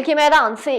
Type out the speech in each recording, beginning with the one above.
के मैदान से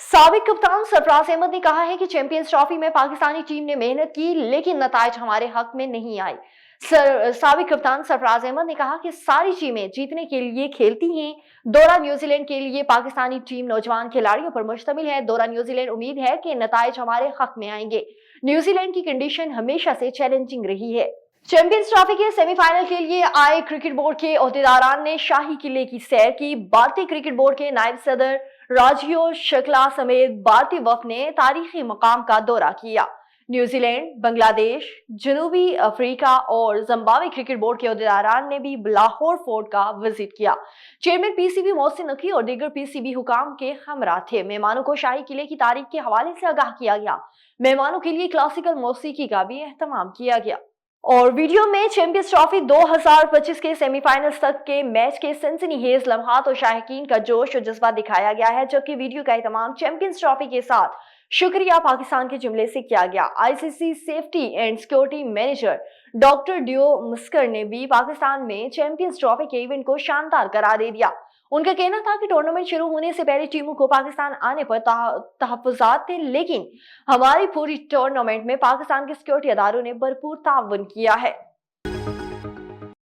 साबिक कप्तान सरफराज अहमद ने कहा है कि चैंपियंस ट्रॉफी में पाकिस्तानी टीम ने मेहनत की, लेकिन नताइज हमारे हक में नहीं आए। साबिक कप्तान सरफराज अहमद ने कहा कि सारी टीमें जीतने के लिए खेलती हैं। दौरा न्यूजीलैंड के लिए पाकिस्तानी टीम नौजवान खिलाड़ियों पर मुश्तमिल है। दौरा न्यूजीलैंड उम्मीद है कि नताइज हमारे हक में आएंगे। न्यूजीलैंड की कंडीशन हमेशा से चैलेंजिंग रही है। चैंपियंस ट्रॉफी के सेमीफाइनल के लिए आए क्रिकेट बोर्ड के ओहदेदारान ने शाही किले की सैर की। भारतीय क्रिकेट बोर्ड के नायब सदर राजीव शुक्ला समेत भारतीय वफद ने तारीखी मकाम का दौरा किया। न्यूजीलैंड, बांग्लादेश, जनूबी अफ्रीका और जिम्बाब्वे क्रिकेट बोर्ड के ओहदेदारान ने भी लाहौर फोर्ट का विजिट किया। चेयरमैन पीसीबी मोहसिन नकवी और दीगर पीसीबी हुकाम के हमरा थे। मेहमानों को शाही किले की तारीख के हवाले से आगाह किया गया। मेहमानों के लिए क्लासिकल मौसीकी का भी एहतमाम किया गया। और वीडियो में चैंपियंस ट्रॉफी 2025 के सेमीफाइनल्स तक के मैच के सनसनीखेज लम्हात और शाहीकीन का जोश और जज्बा दिखाया गया है, जबकि वीडियो का एहतमाम चैंपियंस ट्रॉफी के साथ शुक्रिया पाकिस्तान के जुमले से किया गया। ICC safety and security manager doctor डियो मुस्कर ने भी पाकिस्तान में चैंपियंस ट्रॉफी के इवेंट को शानदार करार दे दिया। उनका कहना था कि टूर्नामेंट शुरू होने से पहले टीमों को पाकिस्तान आने पर तहफ्फुज़ात थे, लेकिन हमारी पूरी टूर्नामेंट में पाकिस्तान के सिक्योरिटी अदारों ने भरपूर ताउन किया है।